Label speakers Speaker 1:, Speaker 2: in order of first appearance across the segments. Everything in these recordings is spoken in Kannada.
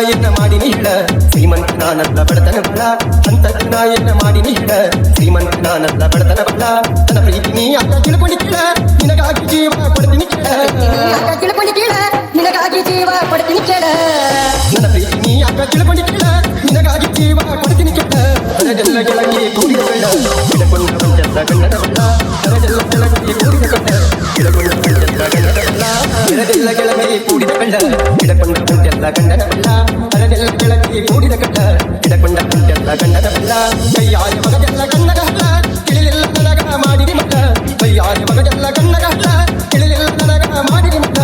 Speaker 1: ಎನ್ನ ಮಾಡಿ ನೀಡ ಶ್ರೀಮಂತ ನಾನಲ್ಲ ಬಡತನ ಬಲ ಅಂತದ್ದು ನಾ ಎನ್ನ ಮಾಡಿ ನೀಡ ಶ್ರೀಮಂತ ನಾನಲ್ಲ ಬಡತನ ಬಲ ನನ್ನ ಪ್ರೀತಿ ನೀ ಯಾಕ ತಿಳ್ಕೊಂಡಿಲ್ಲ ನಿನಗಾಗಿ ಜೀವ ಕೊಡ್ತೀನಿ ಕೇಳ
Speaker 2: ನಿನಗಾಗಿ ಜೀವ ಕೊಡ್ತೀನಿ ಕೇಳ
Speaker 1: ನನ್ನ ಪ್ರೀತಿ ನೀ ಯಾಕ ತಿಳ್ಕೊಂಡಿಲ್ಲ ನಿನಗಾಗಿ ಜೀವ ಕೊಡ್ತೀನಿ ಕೇಳ ಅದೆಲ್ಲ ಕೆಳಗೆ ಕೂಡಿದ ಕಳ್ಳ ಹಿಡಕೊಂಡ ಪಂಚದ ಗಂಡನ ಬಲ್ಲ ಅದೆಲ್ಲ ಕೆಳಗೆ ಕೂಡಿದ ಕಳ್ಳ ಹಿಡಕೊಂಡ ಪಂಚದ ಗಂಡನ ಬಲ್ಲ ಅದೆಲ್ಲ ಕೆಳಗೆ ಕೂಡಿದ ಕಳ್ಳ ಹಿಡಕೊಂಡ ಪಂಚದ ಗಂಡನ ಬಲ್ಲ ಅದೆಲ್ಲ ಕೆಳಗೆ ಕೂಡಿದ ಕಳ್ಳ ಹಿಡಕೊಂಡ ಪಂಚದ ಗಂಡನ ಬಲ್ಲ ಕೈಯಾಯ ಮಗದೆಲ್ಲ ಗಂಡನ ಹಲ್ಲ ತಿಳಿಲಿಲ್ಲ ನನಗ ಮಾಡಿದಿ ಮತ ಕೈಯಾಯ ಮಗದೆಲ್ಲ ಗಂಡನ ಹಲ್ಲ ತಿಳಿಲಿಲ್ಲ ನನಗ ಮಾಡಿದಿ ಮತ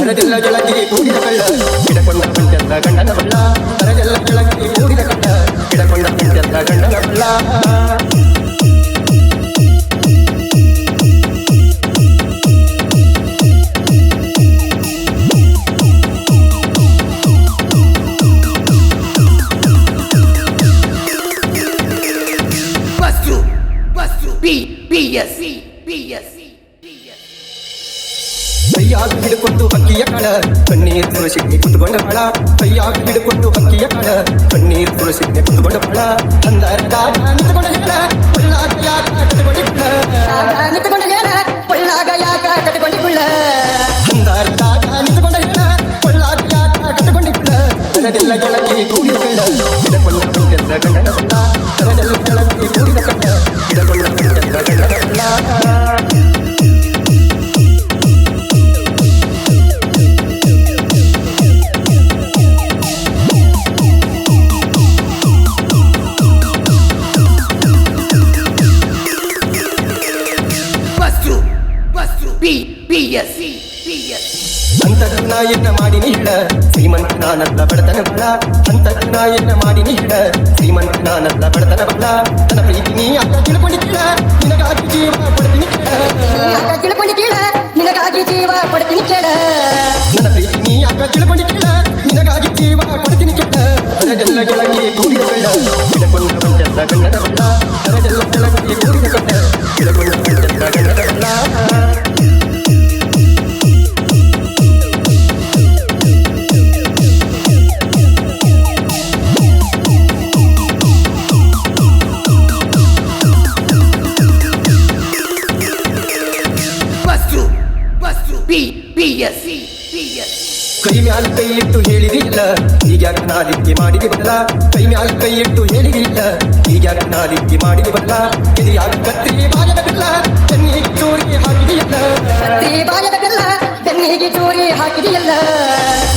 Speaker 1: ಅದೆಲ್ಲ ಕೆಳಗೆ ಕೂಡಿದ ಕಳ್ಳ ಹಿಡಕೊಂಡ ಪಂಚದ ಗಂಡನ ಬಲ್ಲ ಅದೆಲ್ಲ ಕೆಳಗೆ ಕೂಡಿದ ಕಳ್ಳ ಹಿಡಕೊಂಡ ಪಂಚದ ಗಂಡನ ಬಲ್ಲ ಕೈಯಾಗ ಹಿಡ್ಕೊಂಡು ಹಕ್ಕಿಯ ಕಾಳ ಕಣ್ಣೀರ್ ತುಳಸಿಗೆ ಕುತ್ಕೊಂಡ ಬಾಳ ಕೈಯಾಗ ಹಿಡ್ಕೊಂಡು ಹಕ್ಕಿಯ ಕಾಳ ಕಣ್ಣೀರ್ ತುಳಸಿಗೆ ಕುತ್ಕೊಂಡ ಬಾಳ ಅಂದಾರ ನಿಂತ್ಕೊಂಡ ಹೇಳ ಒಳ್ಳಾಗ ಯಾಕ ಕಟ್ಕೊಂಡಿಲ್ಲ
Speaker 2: ನಿಂತ್ಕೊಂಡ ಹೇಳ ಒಳ್ಳಾಗ ಯಾಕ ಕಟ್ಕೊಂಡಿಲ್ಲ
Speaker 1: ಅಂದಾರ ನಿಂತ್ಕೊಂಡ ಹೇಳ ಒಳ್ಳಾಗ ಯಾಕ ಕಟ್ಕೊಂಡಿಲ್ಲ ಅದೆಲ್ಲ ಕೆಳಗೆ ಕೂಡಿದ ಕಳ್ಳ ಹಿಡಕೊಂಡ ಪಂಚದ ಗಂಡನ ಬಲ್ಲ ಅದೆಲ್ಲ ಕೆಳಗೆ ಕೂಡಿದ ಕಳ್ಳ ಹಿಡಕೊಂಡ ಪಂಚದ ಗಂಡನ ಬಲ್ಲ ಅಂತದ್ದು ನಾ ಎನ್ನ ಮಾಡಿ ನೀಡ ಶ್ರೀಮಂತ ನಾನಲ್ಲ ಬಡತನ ಬಲ ಅಂತದ್ದು ನಾ ಎನ್ನ ಮಾಡಿ ನೀಡ ಶ್ರೀಮಂತ ನಾನಲ್ಲ ಬಡತನ ಬಲ ನನ್ನ ಪ್ರೀತಿ ನೀ ಯಾಕ ತಿಳ್ಕೊಂಡಿಲ್ಲ ನಿನಗಾಗಿ ಜೀವ ಕೊಡ್ತೀನಿ ಕೇಳ
Speaker 2: ನಿನಗಾಗಿ ಜೀವ ಕೊಡ್ತೀನಿ ಕೇಳ
Speaker 1: ನನ್ನ ಪ್ರೀತಿ ನೀ ಯಾಕ ತಿಳ್ಕೊಂಡಿಲ್ಲ ನಿನಗಾಗಿ ಜೀವ ಕೊಡ್ತೀನಿ ಕೇಳ ಅದೆಲ್ಲ ಕೆಳಗೆ ಕೂಡಿದ ಕಳ್ಳ ಹಿಡಕೊಂಡ ಪಂಚದ ಗಂಡನ ಬಲ್ಲ ಅದೆಲ್ಲ ಕೆಳಗೆ ಕೂಡಿದ ಕಳ್ಳ ಹಿಡಕೊಂಡ ಪಂಚದ ಗಂಡನ ಬಲ್ಲ ಕೈ ಮ್ಯಾಲ ಕೈ ಇಟ್ಟು ಹೇಳಿದಿಲ್ಲ ಈಗ್ಯಾಕ ನಾಲಿಗೆ ಮಾಡಿದಿ ಬದಲ ಕೈ ಮ್ಯಾಲ ಕೈ ಇಟ್ಟು ಹೇಳಿದಿಲ್ಲ ಈಗ್ಯಾಕ ನಾಲಿಗೆ ಮಾಡಿದಿ ಬದಲ ಇದು ಯಾಕ ಕತ್ತಿ ಬಾಯದ ಬಿಲ್ಲ ಚೆನ್ನಿಗೆ ಚೂರಿಗೆ ಹಾಕಿದಿಯಲ್ಲ
Speaker 2: ಬಾಯದ ಬೆಲ್ಲ ಬೆನ್ನಿಗೆ ಚೂರಿ ಹಾಕಿದೆಯಲ್ಲ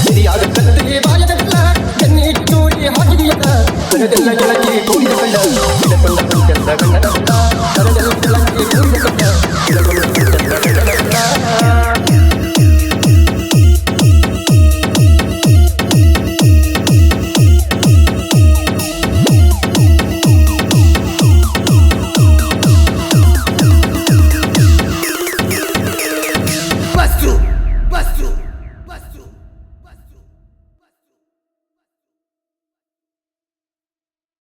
Speaker 1: ಇದು ಯಾಕ ಕತ್ತಿ ಬಾಯದ ಬಿಲ್ಲ ಚೆನ್ನಿಗೆ ಚೂರಿ ಹಾಕಿದಿಯಲ್ಲ ಅದೆಲ್ಲ ಕೆಳಗೆ ಕೂಡಿದ ಕಳ್ಳ ಹಿಡಕೊಂಡ ಪಂಚದ ಗಂಡನ ಬಲ್ಲ ಅದೆಲ್ಲ ಕೆಳಗೆ ಕೂಡಿದ ಕಳ್ಳ ಹಿಡಕೊಂಡ